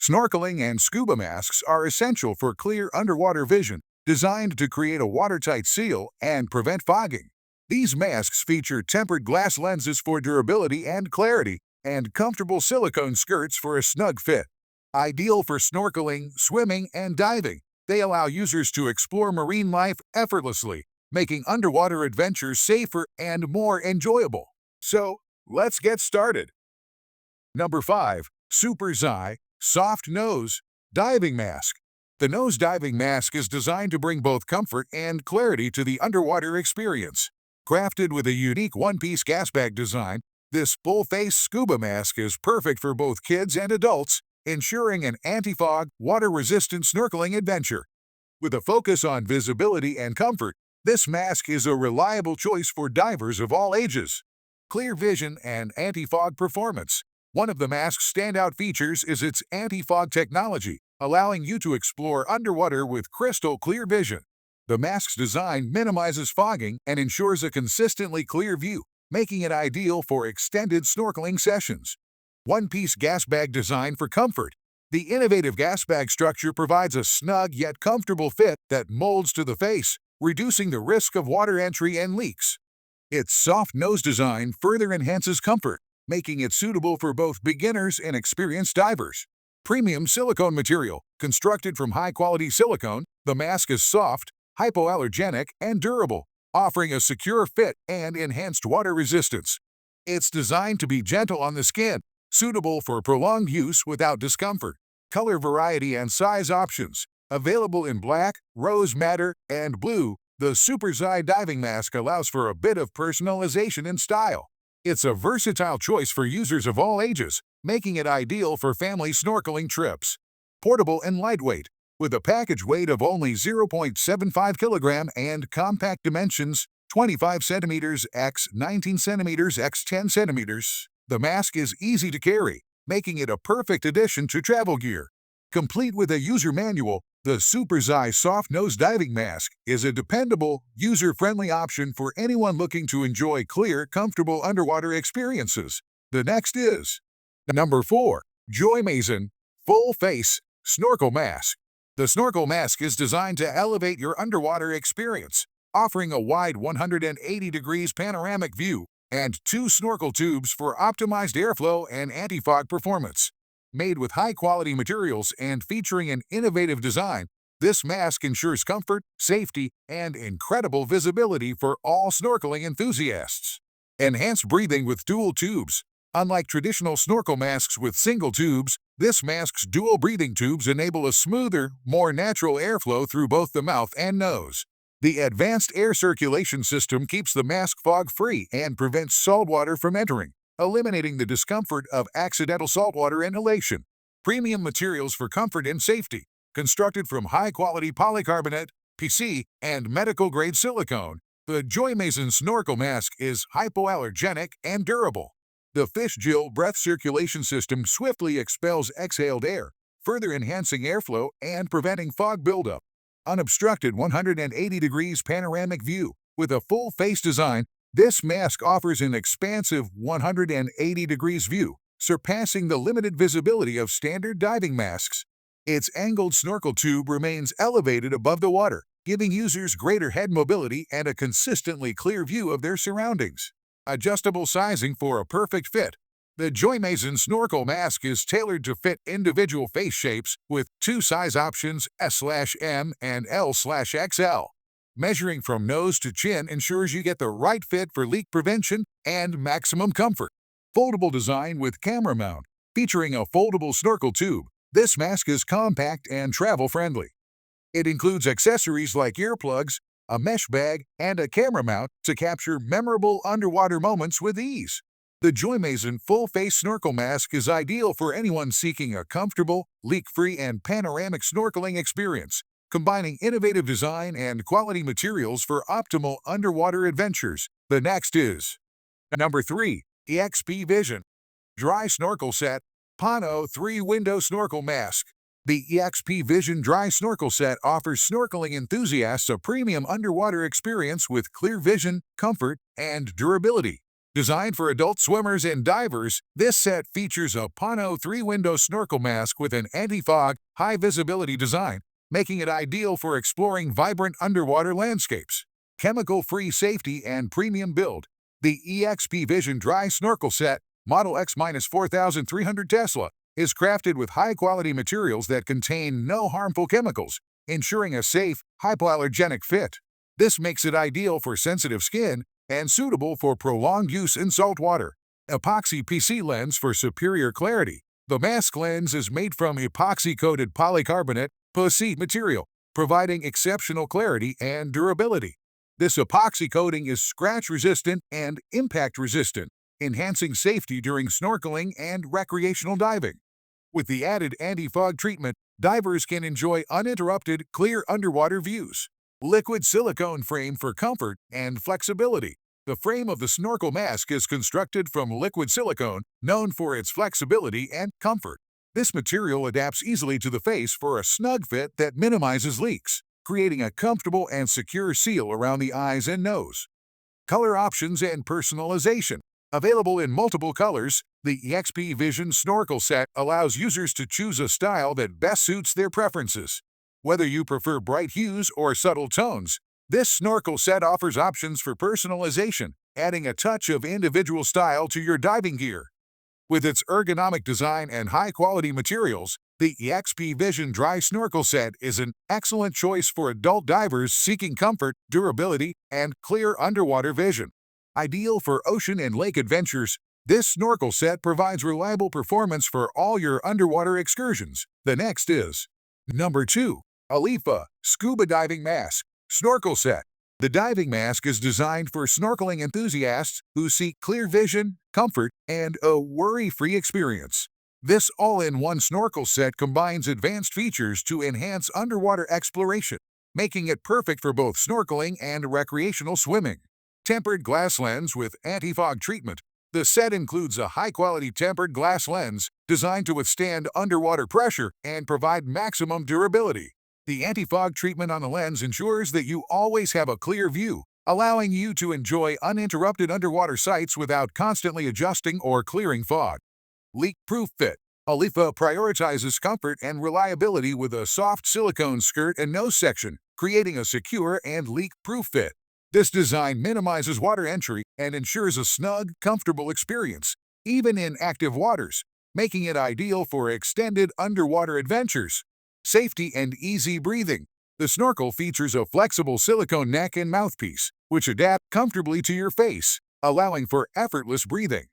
Snorkeling and scuba masks are essential for clear underwater vision, designed to create a watertight seal and prevent fogging. These masks feature tempered glass lenses for durability and clarity, and comfortable silicone skirts for a snug fit. Ideal for snorkeling, swimming, and diving, they allow users to explore marine life effortlessly, making underwater adventures safer and more enjoyable. So, let's get started. Number 5. SUPERZYY Soft Nose Diving Mask. The nose diving mask is designed to bring both comfort and clarity to the underwater experience. Crafted with a unique one-piece gas bag design, this full-face scuba mask is perfect for both kids and adults, ensuring an anti-fog, water-resistant snorkeling adventure. With a focus on visibility and comfort, this mask is a reliable choice for divers of all ages. Clear vision and anti-fog performance. One of the mask's standout features is its anti-fog technology, allowing you to explore underwater with crystal-clear vision. The mask's design minimizes fogging and ensures a consistently clear view, making it ideal for extended snorkeling sessions. One-piece gas bag design for comfort. The innovative gas bag structure provides a snug yet comfortable fit that molds to the face, reducing the risk of water entry and leaks. Its soft nose design further enhances comfort, making it suitable for both beginners and experienced divers. Premium silicone material. Constructed from high-quality silicone, the mask is soft, hypoallergenic, and durable, offering a secure fit and enhanced water resistance. It's designed to be gentle on the skin, suitable for prolonged use without discomfort. Color variety and size options. Available in black, rose madder, and blue, the SUPERZYY diving mask allows for a bit of personalization and style. It's a versatile choice for users of all ages, making it ideal for family snorkeling trips. Portable and lightweight. With a package weight of only 0.75 kilogram and compact dimensions 25 centimeters x 19 centimeters x 10 centimeters, the mask is easy to carry, making it a perfect addition to travel gear. Complete with a user manual, the SUPERZYY Soft Nose Diving Mask is a dependable, user-friendly option for anyone looking to enjoy clear, comfortable underwater experiences. The next is Number 4. JoyMaySun Full Face Snorkel Mask. The snorkel mask is designed to elevate your underwater experience, offering a wide 180 degrees panoramic view and 2 snorkel tubes for optimized airflow and anti-fog performance. Made with high-quality materials and featuring an innovative design, this mask ensures comfort, safety, and incredible visibility for all snorkeling enthusiasts. Enhanced breathing with dual tubes. Unlike traditional snorkel masks with single tubes, this mask's dual breathing tubes enable a smoother, more natural airflow through both the mouth and nose. The advanced air circulation system keeps the mask fog-free and prevents saltwater from entering, eliminating the discomfort of accidental saltwater inhalation. Premium materials for comfort and safety. Constructed from high-quality polycarbonate, PC, and medical-grade silicone, the JoyMaySun snorkel mask is hypoallergenic and durable. The fish gill breath circulation system swiftly expels exhaled air, further enhancing airflow and preventing fog buildup. Unobstructed 180 degrees panoramic view. With a full face design, this mask offers an expansive 180 degrees view, surpassing the limited visibility of standard diving masks. Its angled snorkel tube remains elevated above the water, giving users greater head mobility and a consistently clear view of their surroundings. Adjustable sizing for a perfect fit. The JoyMaySun snorkel mask is tailored to fit individual face shapes with 2 size options S/M and L/XL. Measuring from nose to chin ensures you get the right fit for leak prevention and maximum comfort. Foldable design with camera mount. Featuring a foldable snorkel tube, this mask is compact and travel-friendly. It includes accessories like earplugs, a mesh bag, and a camera mount to capture memorable underwater moments with ease. The JoyMaySun full-face snorkel mask is ideal for anyone seeking a comfortable, leak-free, and panoramic snorkeling experience, combining innovative design and quality materials for optimal underwater adventures. The next is Number 3. EXP Vision Dry Snorkel Set Pano 3-Window Snorkel Mask. The EXP Vision Dry Snorkel Set offers snorkeling enthusiasts a premium underwater experience with clear vision, comfort, and durability. Designed for adult swimmers and divers, this set features a Pano 3-window snorkel mask with an anti-fog, high-visibility design, making it ideal for exploring vibrant underwater landscapes. Chemical-free safety and premium build. The EXP Vision Dry Snorkel Set, Model X-4300 Tesla, is crafted with high-quality materials that contain no harmful chemicals, ensuring a safe, hypoallergenic fit. This makes it ideal for sensitive skin and suitable for prolonged use in salt water. Epoxy PC lens for superior clarity. The mask lens is made from epoxy-coated polycarbonate PC material, providing exceptional clarity and durability. This epoxy coating is scratch-resistant and impact-resistant, enhancing safety during snorkeling and recreational diving. With the added anti-fog treatment, divers can enjoy uninterrupted, clear underwater views. Liquid silicone frame for comfort and flexibility. The frame of the snorkel mask is constructed from liquid silicone, known for its flexibility and comfort. This material adapts easily to the face for a snug fit that minimizes leaks, creating a comfortable and secure seal around the eyes and nose. Color options and personalization. Available in multiple colors, the EXP Vision Snorkel Set allows users to choose a style that best suits their preferences. Whether you prefer bright hues or subtle tones, this snorkel set offers options for personalization, adding a touch of individual style to your diving gear. With its ergonomic design and high-quality materials, the EXP Vision Dry Snorkel Set is an excellent choice for adult divers seeking comfort, durability, and clear underwater vision. Ideal for ocean and lake adventures, this snorkel set provides reliable performance for all your underwater excursions. The next is Number 2. Aleefa Scuba Diving Mask Snorkel Set. The diving mask is designed for snorkeling enthusiasts who seek clear vision, comfort, and a worry-free experience. This all-in-one snorkel set combines advanced features to enhance underwater exploration, making it perfect for both snorkeling and recreational swimming. Tempered glass lens with anti-fog treatment. The set includes a high-quality tempered glass lens designed to withstand underwater pressure and provide maximum durability. The anti-fog treatment on the lens ensures that you always have a clear view, allowing you to enjoy uninterrupted underwater sights without constantly adjusting or clearing fog. Leak-proof fit. Aleefa prioritizes comfort and reliability with a soft silicone skirt and nose section, creating a secure and leak-proof fit. This design minimizes water entry and ensures a snug, comfortable experience, even in active waters, making it ideal for extended underwater adventures. Safety and easy breathing. The snorkel features a flexible silicone neck and mouthpiece, which adapt comfortably to your face, allowing for effortless breathing.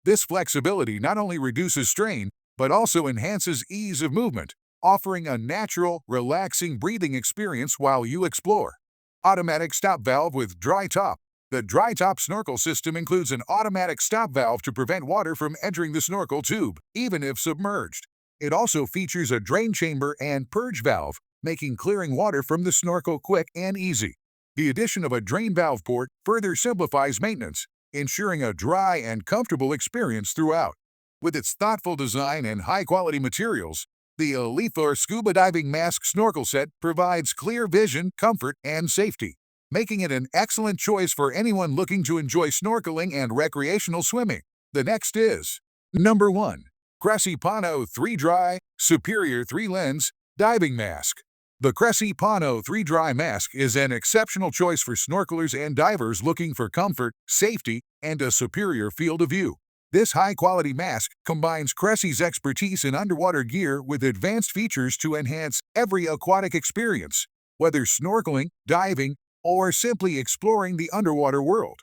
This flexibility not only reduces strain, but also enhances ease of movement, offering a natural, relaxing breathing experience while you explore. Automatic stop valve with dry top. The dry top snorkel system includes an automatic stop valve to prevent water from entering the snorkel tube, even if submerged. It also features a drain chamber and purge valve, making clearing water from the snorkel quick and easy. The addition of a drain valve port further simplifies maintenance, ensuring a dry and comfortable experience throughout. With its thoughtful design and high-quality materials, the Aleefa Scuba Diving Mask Snorkel Set provides clear vision, comfort, and safety, making it an excellent choice for anyone looking to enjoy snorkeling and recreational swimming. The next is Number 1. CRESSI Pano 3 Dry Superior 3 Lens Diving Mask. The CRESSI Pano 3 Dry Mask is an exceptional choice for snorkelers and divers looking for comfort, safety, and a superior field of view. This high-quality mask combines CRESSI's expertise in underwater gear with advanced features to enhance every aquatic experience, whether snorkeling, diving, or simply exploring the underwater world.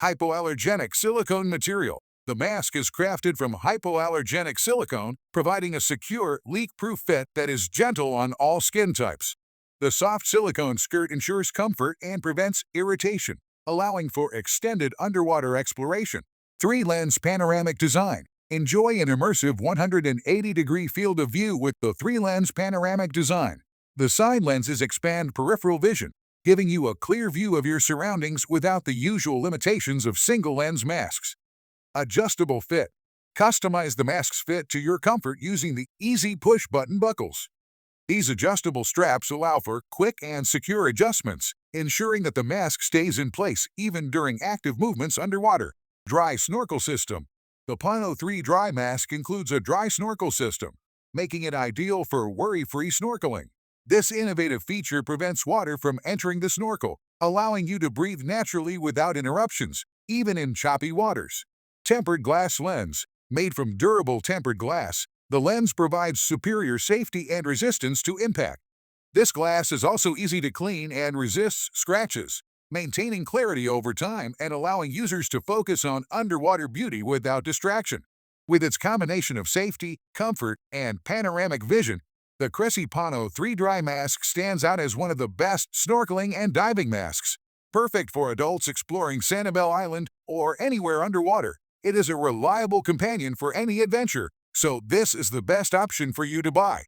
Hypoallergenic silicone material. The mask is crafted from hypoallergenic silicone, providing a secure, leak-proof fit that is gentle on all skin types. The soft silicone skirt ensures comfort and prevents irritation, allowing for extended underwater exploration. 3-lens panoramic design. Enjoy an immersive 180-degree field of view with the 3-lens panoramic design. The side lenses expand peripheral vision, giving you a clear view of your surroundings without the usual limitations of single-lens masks. Adjustable fit. Customize the mask's fit to your comfort using the easy push-button buckles. These adjustable straps allow for quick and secure adjustments, ensuring that the mask stays in place even during active movements underwater. Dry Snorkel System. The Pano 3 Dry Mask includes a dry snorkel system, making it ideal for worry-free snorkeling. This innovative feature prevents water from entering the snorkel, allowing you to breathe naturally without interruptions, even in choppy waters. Tempered Glass Lens. Made from durable tempered glass, the lens provides superior safety and resistance to impact. This glass is also easy to clean and resists scratches, maintaining clarity over time and allowing users to focus on underwater beauty without distraction. With its combination of safety, comfort, and panoramic vision, the CRESSI Pano 3 Dry Mask stands out as one of the best snorkeling and diving masks. Perfect for adults exploring Sanibel Island or anywhere underwater, it is a reliable companion for any adventure, so this is the best option for you to buy.